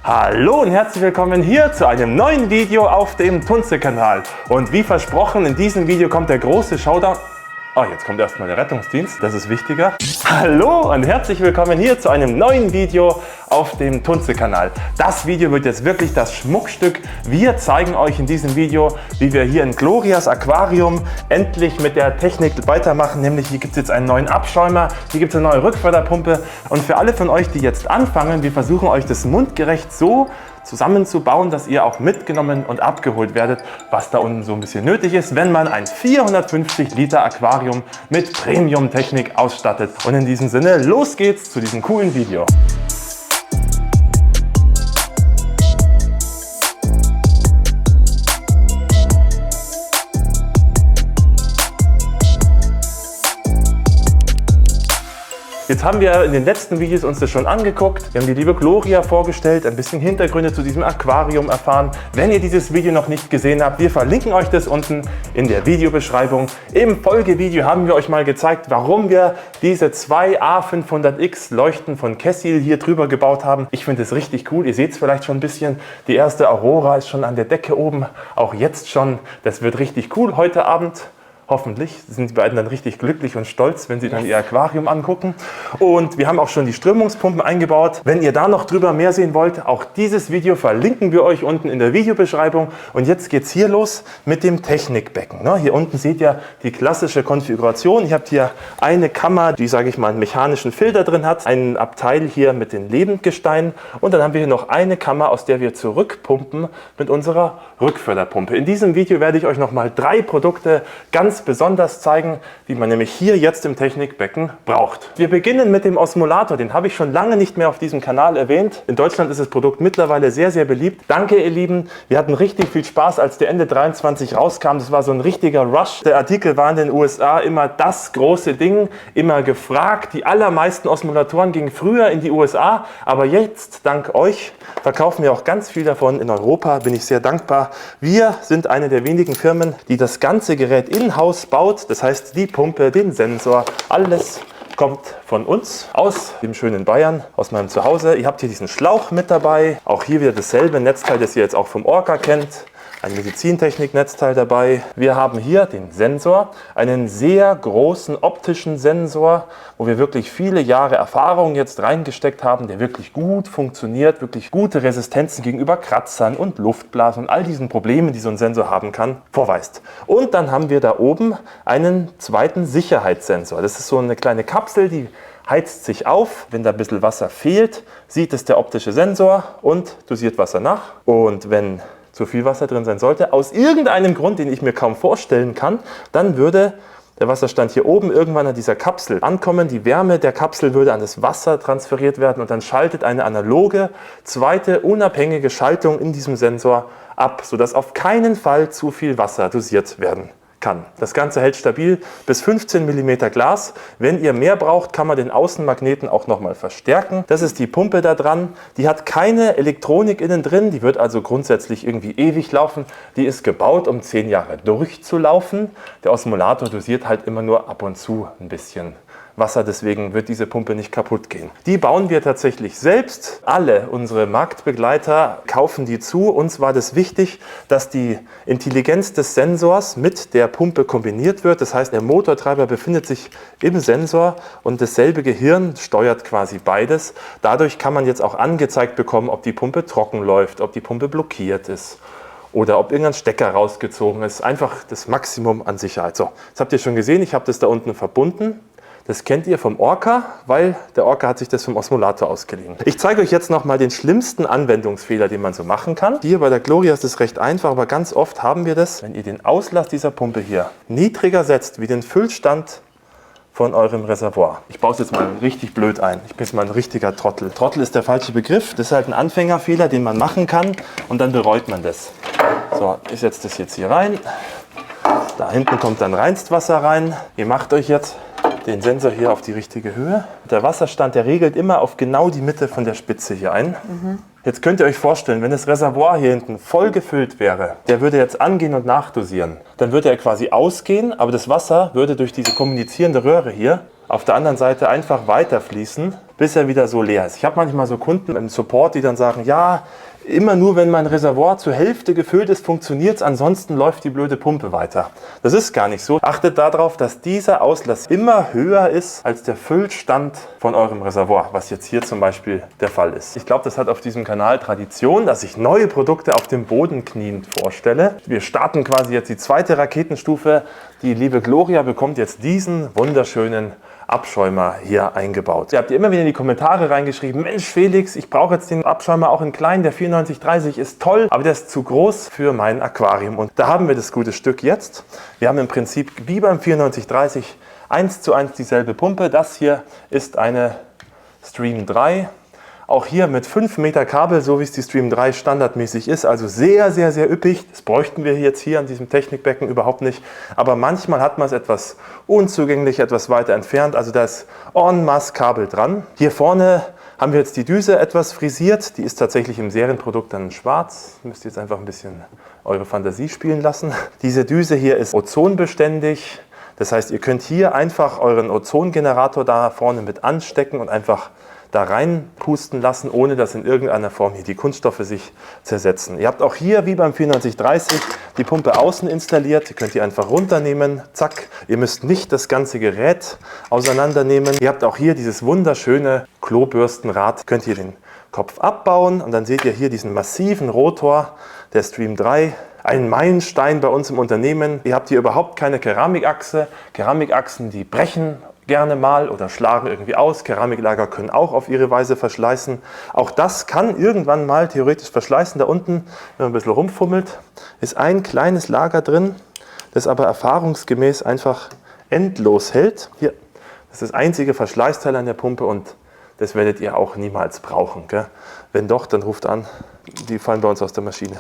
Hallo und herzlich willkommen hier zu einem neuen Video auf dem Tunze-Kanal. Und wie versprochen, in diesem Video kommt der große Showdown. Oh, jetzt kommt erstmal der Rettungsdienst, das ist wichtiger. Hallo und herzlich willkommen hier zu einem neuen Video auf dem Tunze-Kanal. Das Video wird jetzt wirklich das Schmuckstück. Wir zeigen euch in diesem Video, wie wir hier in Glorias Aquarium endlich mit der Technik weitermachen. Nämlich hier gibt es jetzt einen neuen Abschäumer, hier gibt es eine neue Rückförderpumpe. Und für alle von euch, die jetzt anfangen, wir versuchen euch das mundgerecht so zusammenzubauen, dass ihr auch mitgenommen und abgeholt werdet, was da unten so ein bisschen nötig ist, wenn man ein 450 Liter Aquarium mit Premium-Technik ausstattet. Und in diesem Sinne, los geht's zu diesem coolen Video. Jetzt haben wir in den letzten Videos uns das schon angeguckt. Wir haben die liebe Gloria vorgestellt, ein bisschen Hintergründe zu diesem Aquarium erfahren. Wenn ihr dieses Video noch nicht gesehen habt, wir verlinken euch das unten in der Videobeschreibung. Im Folgevideo haben wir euch mal gezeigt, warum wir diese zwei A500X Leuchten von Kessil hier drüber gebaut haben. Ich finde es richtig cool. Ihr seht es vielleicht schon ein bisschen. Die erste Aurora ist schon an der Decke oben. Auch jetzt schon. Das wird richtig cool heute Abend. Hoffentlich sind die beiden dann richtig glücklich und stolz, wenn sie dann ihr Aquarium angucken. Und wir haben auch schon die Strömungspumpen eingebaut. Wenn ihr da noch drüber mehr sehen wollt, auch dieses Video verlinken wir euch unten in der Videobeschreibung. Und jetzt geht es hier los mit dem Technikbecken. Hier unten seht ihr die klassische Konfiguration. Ihr habt hier eine Kammer, die, sage ich mal, einen mechanischen Filter drin hat. Ein Abteil hier mit den Lebendgesteinen. Und dann haben wir hier noch eine Kammer, aus der wir zurückpumpen mit unserer Rückförderpumpe. In diesem Video werde ich euch nochmal 3 Produkte ganz besonders zeigen, die man nämlich hier jetzt im Technikbecken braucht. Wir beginnen mit dem Osmolator, den habe ich schon lange nicht mehr auf diesem Kanal erwähnt. In Deutschland ist das Produkt mittlerweile sehr, sehr beliebt. Danke ihr Lieben, wir hatten richtig viel Spaß, als der Ende 23 rauskam. Das war so ein richtiger Rush. Der Artikel war in den USA immer das große Ding, immer gefragt. Die allermeisten Osmolatoren gingen früher in die USA, aber jetzt, dank euch, verkaufen wir auch ganz viel davon in Europa. Bin ich sehr dankbar. Wir sind eine der wenigen Firmen, die das ganze Gerät in-house baut. Das heißt, die Pumpe, den Sensor, alles kommt von uns aus dem schönen Bayern, aus meinem Zuhause. Ihr habt hier diesen Schlauch mit dabei. Auch hier wieder dasselbe Netzteil, das ihr jetzt auch vom Orca kennt. Ein Medizintechnik-Netzteil dabei. Wir haben hier den Sensor, einen sehr großen optischen Sensor, wo wir wirklich viele Jahre Erfahrung jetzt reingesteckt haben, der wirklich gut funktioniert, wirklich gute Resistenzen gegenüber Kratzern und Luftblasen und all diesen Problemen, die so ein Sensor haben kann, vorweist. Und dann haben wir da oben einen zweiten Sicherheitssensor. Das ist so eine kleine Kapsel, die heizt sich auf. Wenn da ein bisschen Wasser fehlt, sieht es der optische Sensor und dosiert Wasser nach. Und wenn zu viel Wasser drin sein sollte, aus irgendeinem Grund, den ich mir kaum vorstellen kann, dann würde der Wasserstand hier oben irgendwann an dieser Kapsel ankommen. Die Wärme der Kapsel würde an das Wasser transferiert werden und dann schaltet eine analoge, zweite unabhängige Schaltung in diesem Sensor ab, sodass auf keinen Fall zu viel Wasser dosiert werden kann. Das Ganze hält stabil bis 15 mm Glas. Wenn ihr mehr braucht, kann man den Außenmagneten auch nochmal verstärken. Das ist die Pumpe da dran. Die hat keine Elektronik innen drin. Die wird also grundsätzlich irgendwie ewig laufen. Die ist gebaut, um 10 Jahre durchzulaufen. Der Osmolator dosiert halt immer nur ab und zu ein bisschen Wasser, deswegen wird diese Pumpe nicht kaputt gehen. Die bauen wir tatsächlich selbst. Alle unsere Marktbegleiter kaufen die zu. Uns war das wichtig, dass die Intelligenz des Sensors mit der Pumpe kombiniert wird. Das heißt, der Motortreiber befindet sich im Sensor und dasselbe Gehirn steuert quasi beides. Dadurch kann man jetzt auch angezeigt bekommen, ob die Pumpe trocken läuft, ob die Pumpe blockiert ist oder ob irgendein Stecker rausgezogen ist. Einfach das Maximum an Sicherheit. So, das habt ihr schon gesehen. Ich habe das da unten verbunden. Das kennt ihr vom Orca, weil der Orca hat sich das vom Osmolator ausgeliehen. Ich zeige euch jetzt nochmal den schlimmsten Anwendungsfehler, den man so machen kann. Hier bei der Gloria ist es recht einfach, aber ganz oft haben wir das, wenn ihr den Auslass dieser Pumpe hier niedriger setzt, wie den Füllstand von eurem Reservoir. Ich baue es jetzt mal richtig blöd ein. Ich bin jetzt mal ein richtiger Trottel. Trottel ist der falsche Begriff. Das ist halt ein Anfängerfehler, den man machen kann und dann bereut man das. So, ich setze das jetzt hier rein. Da hinten kommt dann Reinstwasser rein. Ihr macht euch jetzt den Sensor hier auf die richtige Höhe. Der Wasserstand, der regelt immer auf genau die Mitte von der Spitze hier ein. Jetzt könnt ihr euch vorstellen, wenn das Reservoir hier hinten voll gefüllt wäre, der würde jetzt angehen und nachdosieren. Dann würde er quasi ausgehen, aber das Wasser würde durch diese kommunizierende Röhre hier auf der anderen Seite einfach weiter fließen bis er wieder so leer ist. Ich habe manchmal so Kunden im Support, die dann sagen, ja, immer nur wenn mein Reservoir zur Hälfte gefüllt ist, funktioniert es, ansonsten läuft die blöde Pumpe weiter. Das ist gar nicht so. Achtet darauf, dass dieser Auslass immer höher ist als der Füllstand von eurem Reservoir, was jetzt hier zum Beispiel der Fall ist. Ich glaube, das hat auf diesem Kanal Tradition, dass ich neue Produkte auf dem Boden kniend vorstelle. Wir starten quasi jetzt die zweite Raketenstufe. Die liebe Gloria bekommt jetzt diesen wunderschönen Abschäumer hier eingebaut. Ihr habt immer wieder in die Kommentare reingeschrieben, Mensch Felix, ich brauche jetzt den Abschäumer auch in klein, der 9430 ist toll, aber der ist zu groß für mein Aquarium. Und da haben wir das gute Stück jetzt. Wir haben im Prinzip wie beim 9430 1:1 dieselbe Pumpe. Das hier ist eine Stream 3. Auch hier mit 5 Meter Kabel, so wie es die Stream 3 standardmäßig ist. Also sehr, sehr, sehr üppig. Das bräuchten wir jetzt hier an diesem Technikbecken überhaupt nicht. Aber manchmal hat man es etwas unzugänglich, etwas weiter entfernt. Also da ist en masse Kabel dran. Hier vorne haben wir jetzt die Düse etwas frisiert. Die ist tatsächlich im Serienprodukt dann schwarz. Müsst ihr jetzt einfach ein bisschen eure Fantasie spielen lassen. Diese Düse hier ist ozonbeständig. Das heißt, ihr könnt hier einfach euren Ozongenerator da vorne mit anstecken und einfach da reinpusten lassen, ohne dass in irgendeiner Form hier die Kunststoffe sich zersetzen. Ihr habt auch hier, wie beim 9430, die Pumpe außen installiert. Ihr könnt die einfach runternehmen, zack. Ihr müsst nicht das ganze Gerät auseinandernehmen. Ihr habt auch hier dieses wunderschöne Klobürstenrad. Könnt ihr den Kopf abbauen und dann seht ihr hier diesen massiven Rotor der Stream 3. Ein Meilenstein bei uns im Unternehmen. Ihr habt hier überhaupt keine Keramikachse. Keramikachsen, die brechen gerne mal oder schlagen irgendwie aus. Keramiklager können auch auf ihre Weise verschleißen. Auch das kann irgendwann mal theoretisch verschleißen. Da unten, wenn man ein bisschen rumfummelt, ist ein kleines Lager drin, das aber erfahrungsgemäß einfach endlos hält. Hier, das ist das einzige Verschleißteil an der Pumpe und das werdet ihr auch niemals brauchen. Gell? Wenn doch, dann ruft an. Die fallen bei uns aus der Maschine.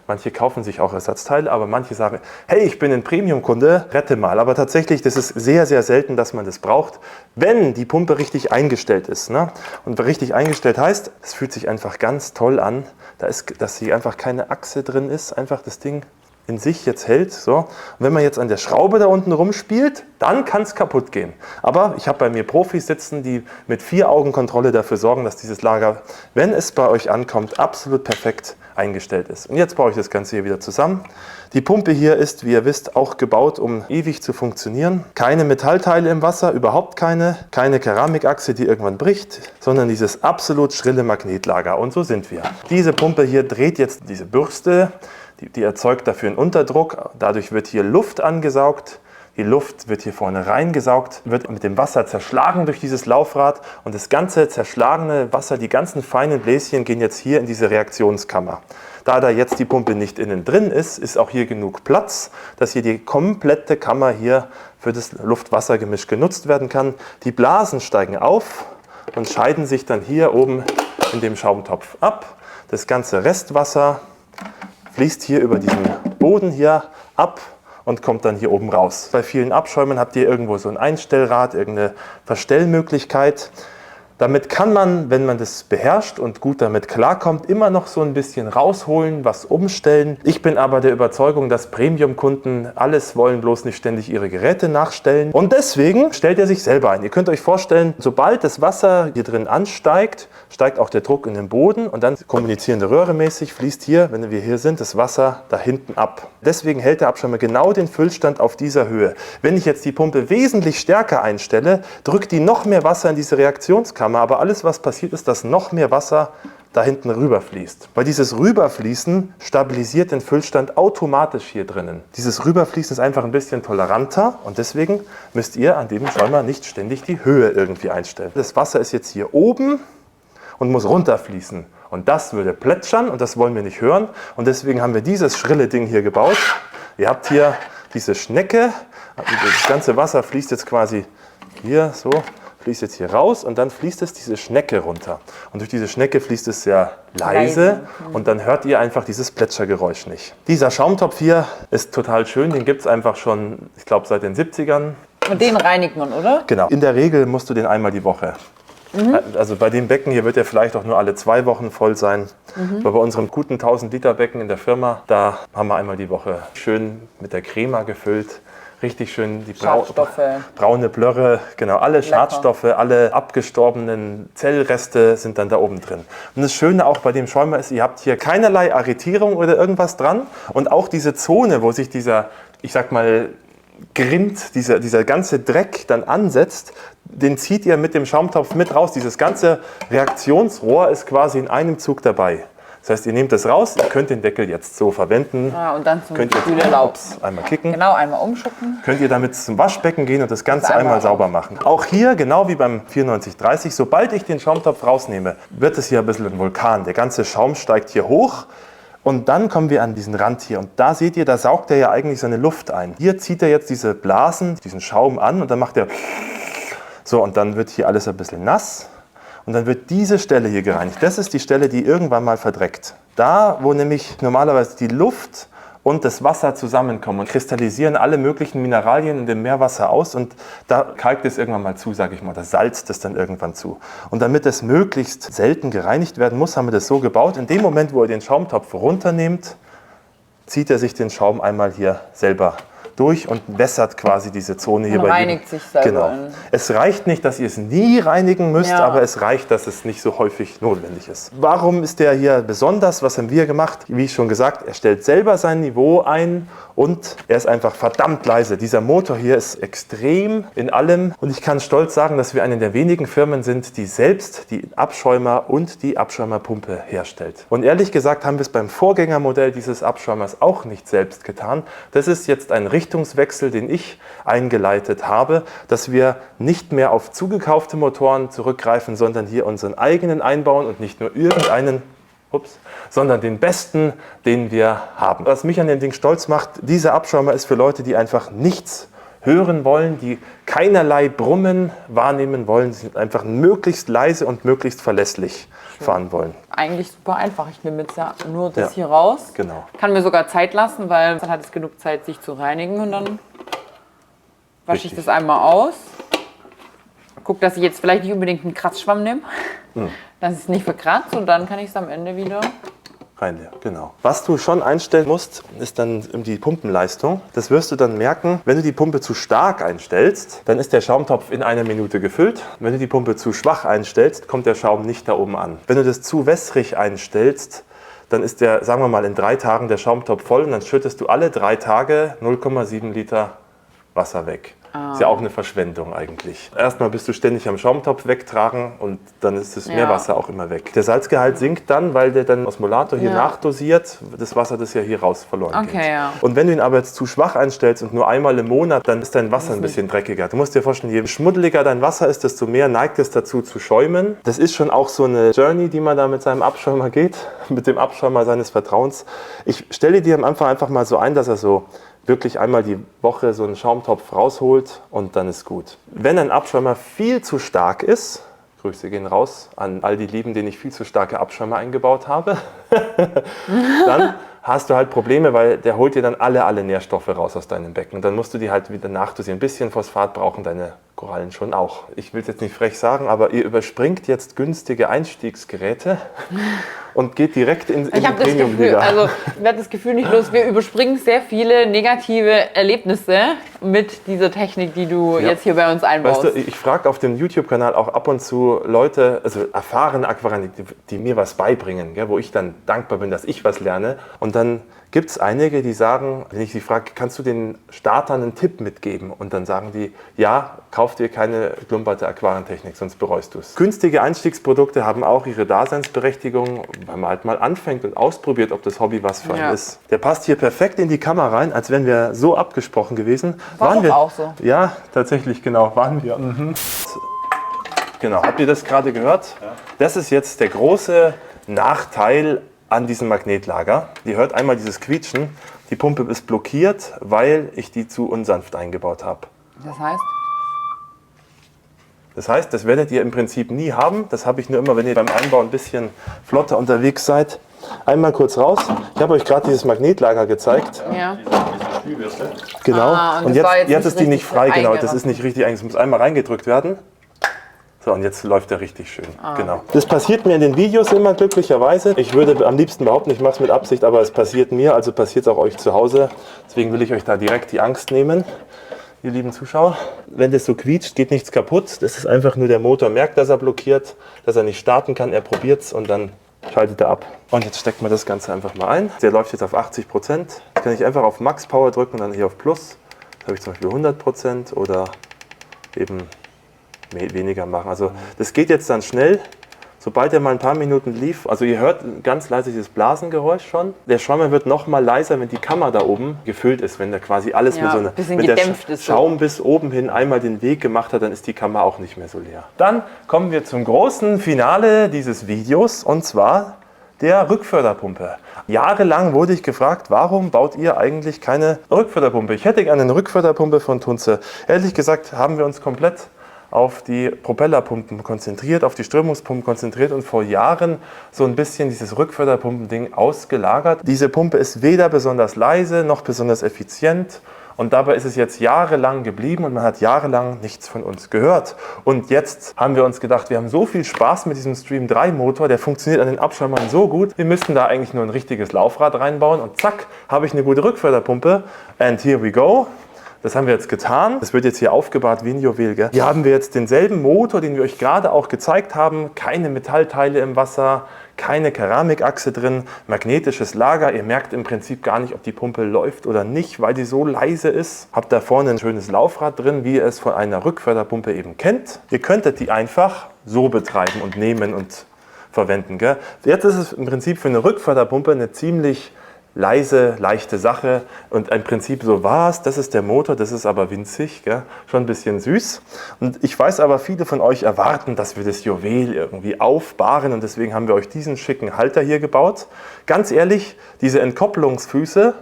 Manche kaufen sich auch Ersatzteile, aber manche sagen, hey, ich bin ein Premium-Kunde, rette mal. Aber tatsächlich, das ist sehr, sehr selten, dass man das braucht, wenn die Pumpe richtig eingestellt ist. Ne? Und richtig eingestellt heißt, es fühlt sich einfach ganz toll an, dass hier einfach keine Achse drin ist, einfach das Ding in sich jetzt hält. So. Und wenn man jetzt an der Schraube da unten rumspielt, dann kann es kaputt gehen. Aber ich habe bei mir Profis sitzen, die mit 4-Augen-Kontrolle dafür sorgen, dass dieses Lager, wenn es bei euch ankommt, absolut perfekt eingestellt ist. Und jetzt baue ich das Ganze hier wieder zusammen. Die Pumpe hier ist, wie ihr wisst, auch gebaut, um ewig zu funktionieren. Keine Metallteile im Wasser, überhaupt keine. Keine Keramikachse, die irgendwann bricht, sondern dieses absolut schrille Magnetlager. Und so sind wir. Diese Pumpe hier dreht jetzt diese Bürste. Die erzeugt dafür einen Unterdruck. Dadurch wird hier Luft angesaugt. Die Luft wird hier vorne reingesaugt, wird mit dem Wasser zerschlagen durch dieses Laufrad und das ganze zerschlagene Wasser, die ganzen feinen Bläschen gehen jetzt hier in diese Reaktionskammer. Da jetzt die Pumpe nicht innen drin ist, ist auch hier genug Platz, dass hier die komplette Kammer hier für das Luft-Wasser-Gemisch genutzt werden kann. Die Blasen steigen auf und scheiden sich dann hier oben in dem Schaumtopf ab. Das ganze Restwasser fließt hier über diesen Boden hier ab und kommt dann hier oben raus. Bei vielen Abschäumen habt ihr irgendwo so ein Einstellrad, irgendeine Verstellmöglichkeit. Damit kann man, wenn man das beherrscht und gut damit klarkommt, immer noch so ein bisschen rausholen, was umstellen. Ich bin aber der Überzeugung, dass Premium-Kunden alles wollen, bloß nicht ständig ihre Geräte nachstellen. Und deswegen stellt er sich selber ein. Ihr könnt euch vorstellen, sobald das Wasser hier drin ansteigt, steigt auch der Druck in den Boden und dann kommunizierende Röhre mäßig fließt hier, wenn wir hier sind, das Wasser da hinten ab. Deswegen hält der Abschäumer genau den Füllstand auf dieser Höhe. Wenn ich jetzt die Pumpe wesentlich stärker einstelle, drückt die noch mehr Wasser in diese Reaktionskammer. Aber alles, was passiert, ist, dass noch mehr Wasser da hinten rüberfließt. Weil dieses Rüberfließen stabilisiert den Füllstand automatisch hier drinnen. Dieses Rüberfließen ist einfach ein bisschen toleranter und deswegen müsst ihr an dem Schäumer nicht ständig die Höhe irgendwie einstellen. Das Wasser ist jetzt hier oben und muss runterfließen. Und das würde plätschern und das wollen wir nicht hören. Und deswegen haben wir dieses schrille Ding hier gebaut. Ihr habt hier diese Schnecke. Das ganze Wasser fließt jetzt quasi hier so. Fließt jetzt hier raus und dann fließt es diese Schnecke runter. Und durch diese Schnecke fließt es sehr leise und dann hört ihr einfach dieses Plätschergeräusch nicht. Dieser Schaumtopf hier ist total schön, den gibt es einfach schon, ich glaube, seit den 70ern. Und den reinigt man, oder? Genau. In der Regel musst du den einmal die Woche. Also bei dem Becken hier wird er vielleicht auch nur alle 2 Wochen voll sein. Aber bei unserem guten 1000 Liter Becken in der Firma, da haben wir einmal die Woche schön mit der Crema gefüllt. richtig schön die Schadstoffe. braune Blöre, genau, alle Schadstoffe, alle abgestorbenen Zellreste sind dann da oben drin. Und das Schöne auch bei dem Schäumer ist, ihr habt hier keinerlei Arretierung oder irgendwas dran und auch diese Zone, wo sich dieser, ich sag mal, Grind, dieser ganze Dreck dann ansetzt, den zieht ihr mit dem Schaumtopf mit raus. Dieses ganze Reaktionsrohr ist quasi in einem Zug dabei. Das heißt, ihr nehmt das raus, ihr könnt den Deckel jetzt so verwenden. Ja, und dann zum Kühlerlaub. Einmal kicken. Genau, einmal umschuppen. Könnt ihr damit zum Waschbecken gehen und das Ganze einmal sauber machen. Auch hier, genau wie beim 9430, sobald ich den Schaumtopf rausnehme, wird es hier ein bisschen ein Vulkan. Der ganze Schaum steigt hier hoch. Und dann kommen wir an diesen Rand hier und da seht ihr, da saugt er ja eigentlich seine Luft ein. Hier zieht er jetzt diese Blasen, diesen Schaum an und dann macht er so und dann wird hier alles ein bisschen nass und dann wird diese Stelle hier gereinigt. Das ist die Stelle, die irgendwann mal verdreckt. Da, wo nämlich normalerweise die Luft und das Wasser zusammenkommen und kristallisieren alle möglichen Mineralien in dem Meerwasser aus und da kalkt es irgendwann mal zu, sage ich mal, das salzt es dann irgendwann zu. Und damit es möglichst selten gereinigt werden muss, haben wir das so gebaut, in dem Moment, wo ihr den Schaumtopf runternehmt, zieht er sich den Schaum einmal hier selber durch und wässert quasi diese Zone hier und bei reinigt sich selber. Genau. Es reicht nicht, dass ihr es nie reinigen müsst, aber es reicht, dass es nicht so häufig notwendig ist. Warum ist der hier besonders? Was haben wir gemacht? Wie schon gesagt, er stellt selber sein Niveau ein und er ist einfach verdammt leise. Dieser Motor hier ist extrem in allem und ich kann stolz sagen, dass wir eine der wenigen Firmen sind, die selbst die Abschäumer und die Abschäumerpumpe herstellt. Und ehrlich gesagt haben wir es beim Vorgängermodell dieses Abschäumers auch nicht selbst getan. Das ist jetzt ein Richtungswechsel, den ich eingeleitet habe, dass wir nicht mehr auf zugekaufte Motoren zurückgreifen, sondern hier unseren eigenen einbauen und nicht nur irgendeinen, sondern den besten, den wir haben. Was mich an dem Ding stolz macht, dieser Abschäumer ist für Leute, die einfach nichts hören wollen, die keinerlei Brummen wahrnehmen wollen, die sind einfach möglichst leise und möglichst verlässlich fahren wollen. Eigentlich super einfach. Ich nehme jetzt ja nur das hier raus. Genau. Kann mir sogar Zeit lassen, weil dann hat es genug Zeit, sich zu reinigen und dann wasche ich das einmal aus. Guck, dass ich jetzt vielleicht nicht unbedingt einen Kratzschwamm nehme, dass es nicht verkratzt und dann kann ich es am Ende wieder rein, genau. Was du schon einstellen musst, ist dann die Pumpenleistung. Das wirst du dann merken, wenn du die Pumpe zu stark einstellst, dann ist der Schaumtopf in einer Minute gefüllt. Wenn du die Pumpe zu schwach einstellst, kommt der Schaum nicht da oben an. Wenn du das zu wässrig einstellst, dann ist der, sagen wir mal, in 3 Tagen der Schaumtopf voll und dann schüttest du alle 3 Tage 0,7 Liter Wasser weg. Ist ja auch eine Verschwendung eigentlich. Erstmal bist du ständig am Schaumtopf wegtragen und dann ist das Meerwasser auch immer weg. Der Salzgehalt sinkt dann, weil der dann Osmolator hier nachdosiert, das Wasser, das ja hier raus verloren geht. Und wenn du ihn aber jetzt zu schwach einstellst und nur einmal im Monat, dann ist dein Wasser ein bisschen dreckiger. Du musst dir vorstellen, je schmuddeliger dein Wasser ist, desto mehr neigt es dazu zu schäumen. Das ist schon auch so eine Journey, die man da mit seinem Abschäumer geht, mit dem Abschäumer seines Vertrauens. Ich stelle dir am Anfang einfach mal so ein, dass er so wirklich einmal die Woche so einen Schaumtopf rausholt und dann ist gut. Wenn ein Abschäumer viel zu stark ist, Grüße gehen raus an all die Lieben, denen ich viel zu starke Abschäumer eingebaut habe, dann hast du halt Probleme, weil der holt dir dann alle Nährstoffe raus aus deinem Becken. Und dann musst du die halt wieder nachdosieren. Ein bisschen Phosphat brauchen deine Korallen schon auch. Ich will es jetzt nicht frech sagen, aber ihr überspringt jetzt günstige Einstiegsgeräte und geht direkt in die Premium-Liga. Also ich werde das Gefühl nicht los, wir überspringen sehr viele negative Erlebnisse mit dieser Technik, die du jetzt hier bei uns einbaust. Weißt du, ich frage auf dem YouTube-Kanal auch ab und zu Leute, also erfahrene Aquarianer, die mir was beibringen, gell, wo ich dann dankbar bin, dass ich was lerne. Und dann gibt es einige, die sagen, wenn ich sie frage, kannst du den Startern einen Tipp mitgeben? Und dann sagen die, ja, kauf dir keine klumperte Aquarientechnik, sonst bereust du es. Günstige Einstiegsprodukte haben auch ihre Daseinsberechtigung, weil man halt mal anfängt und ausprobiert, ob das Hobby was für einen ist. Der passt hier perfekt in die Kamera rein, als wären wir so abgesprochen gewesen. Waren wir auch so? Ja, tatsächlich, genau, waren wir. Genau, habt ihr das gerade gehört? Ja. Das ist jetzt der große Nachteil an diesem Magnetlager. Ihr hört einmal dieses Quietschen. Die Pumpe ist blockiert, weil ich die zu unsanft eingebaut habe. Das heißt? Das heißt, das werdet ihr im Prinzip nie haben. Das habe ich nur immer, wenn ihr beim Einbau ein bisschen flotter unterwegs seid. Einmal kurz raus. Ich habe euch gerade dieses Magnetlager gezeigt. Ja. Genau. Und jetzt ist die nicht frei. Genau, das ist nicht richtig. Es muss einmal reingedrückt werden. So, und jetzt läuft er richtig schön. Genau. Das passiert mir in den Videos immer glücklicherweise. Ich würde am liebsten behaupten, ich mache es mit Absicht, aber es passiert mir, also passiert es auch euch zu Hause. Deswegen will ich euch da direkt die Angst nehmen, ihr lieben Zuschauer. Wenn das so quietscht, geht nichts kaputt. Das ist einfach nur der Motor merkt, dass er blockiert, dass er nicht starten kann. Er probiert es und dann schaltet er ab. Und jetzt steckt man das Ganze einfach mal ein. Der läuft jetzt auf 80%. Jetzt kann ich einfach auf Max Power drücken und dann hier auf Plus. Da habe ich zum Beispiel 100% oder eben weniger machen. Also das geht jetzt dann schnell, sobald er mal ein paar Minuten lief. Also ihr hört ganz leise dieses Blasengeräusch schon. Der Schäumer wird noch mal leiser, wenn die Kammer da oben gefüllt ist, wenn da quasi alles mit so einer mit der Schaum bis oben hin einmal den Weg gemacht hat, dann ist die Kammer auch nicht mehr so leer. Dann kommen wir zum großen Finale dieses Videos und zwar der Rückförderpumpe. Jahrelang wurde ich gefragt, warum baut ihr eigentlich keine Rückförderpumpe? Ich hätte gerne eine Rückförderpumpe von Tunze. Ehrlich gesagt haben wir uns komplett auf die Propellerpumpen konzentriert, auf die Strömungspumpen konzentriert und vor Jahren so ein bisschen dieses Rückförderpumpending ausgelagert. Diese Pumpe ist weder besonders leise noch besonders effizient und dabei ist es jetzt jahrelang geblieben und man hat jahrelang nichts von uns gehört. Und jetzt haben wir uns gedacht, wir haben so viel Spaß mit diesem Stream 3 Motor, der funktioniert an den Abschäumern so gut, wir müssten da eigentlich nur ein richtiges Laufrad reinbauen und zack, habe ich eine gute Rückförderpumpe. And here we go. Das haben wir jetzt getan. Das wird jetzt hier aufgebahrt wie ein Juwel. Gell? Hier haben wir jetzt denselben Motor, den wir euch gerade auch gezeigt haben. Keine Metallteile im Wasser, keine Keramikachse drin, magnetisches Lager. Ihr merkt im Prinzip gar nicht, ob die Pumpe läuft oder nicht, weil die so leise ist. Habt da vorne ein schönes Laufrad drin, wie ihr es von einer Rückförderpumpe eben kennt. Ihr könntet die einfach so betreiben und nehmen und verwenden. Gell? Jetzt ist es im Prinzip für eine Rückförderpumpe eine ziemlich leise, leichte Sache und im Prinzip so war es, das ist der Motor, das ist aber winzig, gell? Schon ein bisschen süß. Und ich weiß aber, viele von euch erwarten, dass wir das Juwel irgendwie aufbahren und deswegen haben wir euch diesen schicken Halter hier gebaut. Ganz ehrlich, diese Entkopplungsfüße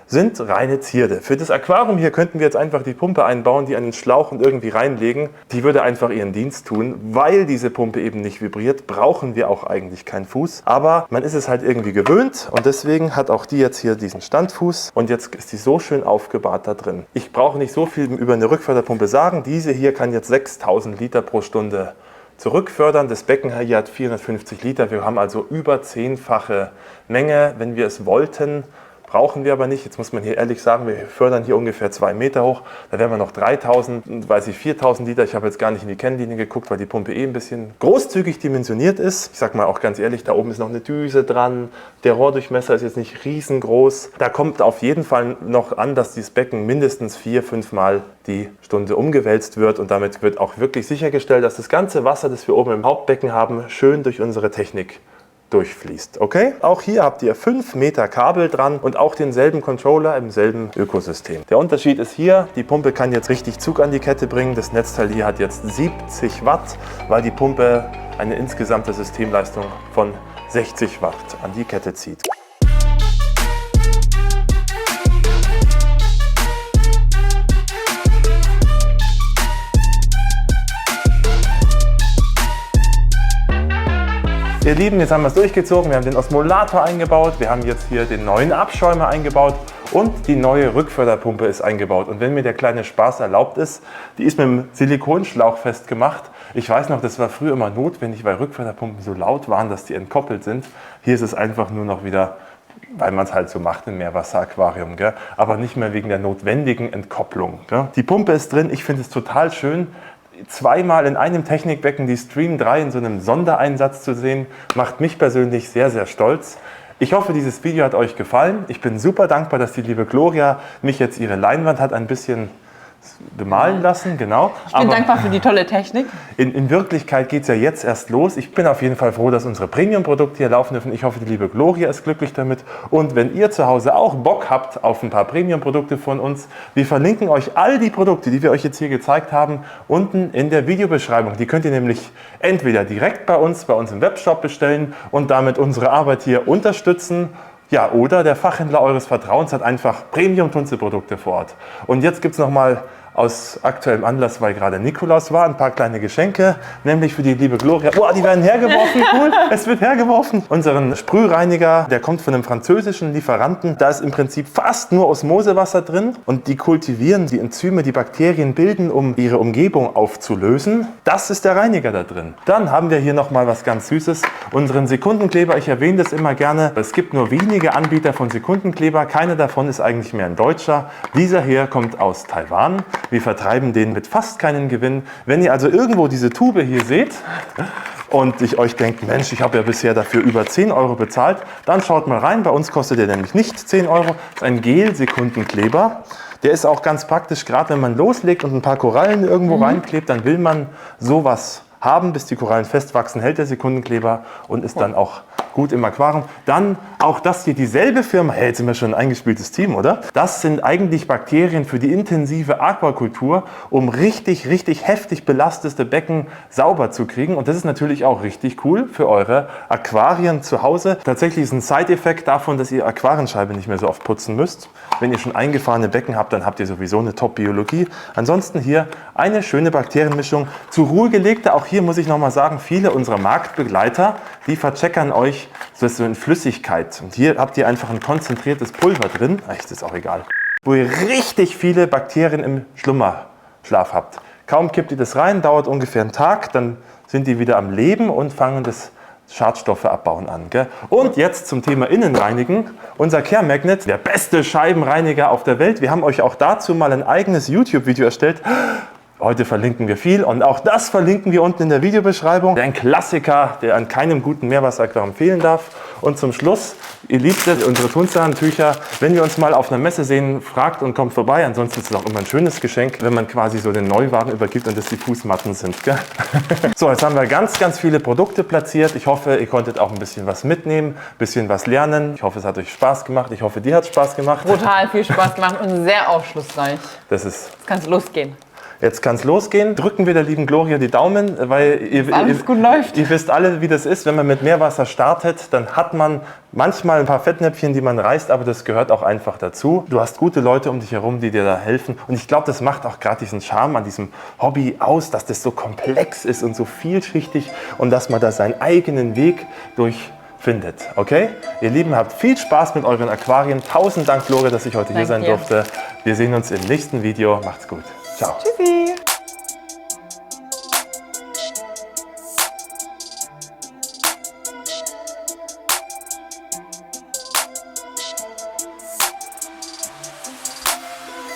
sind reine Zierde. Für das Aquarium hier könnten wir jetzt einfach die Pumpe einbauen, die an den Schlauch und irgendwie reinlegen. Die würde einfach ihren Dienst tun. Weil diese Pumpe eben nicht vibriert, brauchen wir auch eigentlich keinen Fuß. Aber man ist es halt irgendwie gewöhnt und deswegen hat auch die jetzt hier diesen Standfuß und jetzt ist die so schön aufgebahrt da drin. Ich brauche nicht so viel über eine Rückförderpumpe sagen. Diese hier kann jetzt 6000 Liter pro Stunde zurückfördern. Das Becken hier hat 450 Liter. Wir haben also über 10-fache Menge, wenn wir es wollten. Brauchen wir aber nicht. Jetzt muss man hier ehrlich sagen, wir fördern hier ungefähr 2 Meter hoch. Da wären wir noch 3000, 4000 Liter. Ich habe jetzt gar nicht in die Kennlinie geguckt, weil die Pumpe ein bisschen großzügig dimensioniert ist. Ich sage mal auch ganz ehrlich, da oben ist noch eine Düse dran. Der Rohrdurchmesser ist jetzt nicht riesengroß. Da kommt auf jeden Fall noch an, dass dieses Becken mindestens 4-5 Mal die Stunde umgewälzt wird. Und damit wird auch wirklich sichergestellt, dass das ganze Wasser, das wir oben im Hauptbecken haben, schön durch unsere Technik durchfließt. Okay? Auch hier habt ihr 5 Meter Kabel dran und auch denselben Controller im selben Ökosystem. Der Unterschied ist hier, die Pumpe kann jetzt richtig Zug an die Kette bringen. Das Netzteil hier hat jetzt 70 Watt, weil die Pumpe eine insgesamte Systemleistung von 60 Watt an die Kette zieht. Ihr Lieben, jetzt haben wir es durchgezogen, wir haben den Osmolator eingebaut, wir haben jetzt hier den neuen Abschäumer eingebaut und die neue Rückförderpumpe ist eingebaut. Und wenn mir der kleine Spaß erlaubt ist, die ist mit dem Silikonschlauch festgemacht. Ich weiß noch, das war früher immer notwendig, weil Rückförderpumpen so laut waren, dass die entkoppelt sind. Hier ist es einfach nur noch wieder, weil man es halt so macht im Meerwasseraquarium, gell? Aber nicht mehr wegen der notwendigen Entkopplung. Gell? Die Pumpe ist drin, ich finde es total schön. Zweimal in einem Technikbecken die Stream 3 in so einem Sondereinsatz zu sehen, macht mich persönlich sehr, sehr stolz. Ich hoffe, dieses Video hat euch gefallen. Ich bin super dankbar, dass die liebe Gloria mich jetzt ihre Leinwand hat ein bisschen bemalen lassen, genau. Ich bin dankbar für die tolle Technik. In Wirklichkeit geht es ja jetzt erst los. Ich bin auf jeden Fall froh, dass unsere Premium-Produkte hier laufen dürfen. Ich hoffe, die liebe Gloria ist glücklich damit. Und wenn ihr zu Hause auch Bock habt auf ein paar Premium-Produkte von uns, wir verlinken euch all die Produkte, die wir euch jetzt hier gezeigt haben, unten in der Videobeschreibung. Die könnt ihr nämlich entweder direkt bei uns im Webshop bestellen und damit unsere Arbeit hier unterstützen. Ja, oder der Fachhändler eures Vertrauens hat einfach Premium-Tunze-Produkte vor Ort. Und jetzt gibt es nochmal aus aktuellem Anlass, weil gerade Nikolaus war, ein paar kleine Geschenke, nämlich für die liebe Gloria. Boah, die werden hergeworfen, cool, es wird hergeworfen. Unseren Sprühreiniger, der kommt von einem französischen Lieferanten. Da ist im Prinzip fast nur Osmosewasser drin und die kultivieren die Enzyme, die Bakterien bilden, um ihre Umgebung aufzulösen. Das ist der Reiniger da drin. Dann haben wir hier nochmal was ganz Süßes, unseren Sekundenkleber. Ich erwähne das immer gerne. Es gibt nur wenige Anbieter von Sekundenkleber. Keiner davon ist eigentlich mehr ein Deutscher. Dieser hier kommt aus Taiwan. Wir vertreiben den mit fast keinen Gewinn. Wenn ihr also irgendwo diese Tube hier seht und ich euch denkt, Mensch, ich habe ja bisher dafür über 10 Euro bezahlt, dann schaut mal rein. Bei uns kostet der nämlich nicht 10 Euro. Das ist ein Gel-Sekundenkleber. Der ist auch ganz praktisch, gerade wenn man loslegt und ein paar Korallen irgendwo reinklebt, dann will man sowas haben, bis die Korallen festwachsen, hält der Sekundenkleber und ist dann auch gut im Aquarium. Dann auch das hier, dieselbe Firma, hey, jetzt sind wir schon ein eingespieltes Team, oder? Das sind eigentlich Bakterien für die intensive Aquakultur, um richtig, richtig heftig belastete Becken sauber zu kriegen. Und das ist natürlich auch richtig cool für eure Aquarien zu Hause. Tatsächlich ist ein Side-Effekt davon, dass ihr Aquarienscheibe nicht mehr so oft putzen müsst. Wenn ihr schon eingefahrene Becken habt, dann habt ihr sowieso eine Top-Biologie. Ansonsten hier eine schöne Bakterienmischung. Zur Ruhe gelegte, auch hier muss ich nochmal sagen, viele unserer Marktbegleiter, die vercheckern euch so in Flüssigkeit. Und hier habt ihr einfach ein konzentriertes Pulver drin, das ist auch egal, wo ihr richtig viele Bakterien im Schlummerschlaf habt. Kaum kippt ihr das rein, dauert ungefähr einen Tag, dann sind die wieder am Leben und fangen das Schadstoffe abbauen an. Gell? Und jetzt zum Thema Innenreinigen. Unser Care Magnet, der beste Scheibenreiniger auf der Welt. Wir haben euch auch dazu mal ein eigenes YouTube-Video erstellt. Heute verlinken wir viel und auch das verlinken wir unten in der Videobeschreibung. Ein Klassiker, der an keinem guten Meerwasseraquarium fehlen darf. Und zum Schluss, ihr liebt es, unsere Tunzahntücher. Wenn wir uns mal auf einer Messe sehen, fragt und kommt vorbei. Ansonsten ist es auch immer ein schönes Geschenk, wenn man quasi so den Neuwagen übergibt und das die Fußmatten sind. Gell? So, jetzt haben wir ganz, ganz viele Produkte platziert. Ich hoffe, ihr konntet auch ein bisschen was mitnehmen, ein bisschen was lernen. Ich hoffe, es hat euch Spaß gemacht. Ich hoffe, dir hat es Spaß gemacht. Brutal viel Spaß gemacht und sehr aufschlussreich. Jetzt kann es losgehen. Jetzt kann es losgehen. Drücken wir der lieben Gloria die Daumen, weil alles gut läuft. Ihr wisst alle, wie das ist. Wenn man mit Meerwasser startet, dann hat man manchmal ein paar Fettnäpfchen, die man reißt, aber das gehört auch einfach dazu. Du hast gute Leute um dich herum, die dir da helfen. Und ich glaube, das macht auch gerade diesen Charme an diesem Hobby aus, dass das so komplex ist und so vielschichtig und dass man da seinen eigenen Weg durchfindet. Okay? Ihr Lieben, habt viel Spaß mit euren Aquarien. 1000 Dank, Gloria, dass ich heute hier sein durfte. Wir sehen uns im nächsten Video. Macht's gut. Ciao. Tschüssi.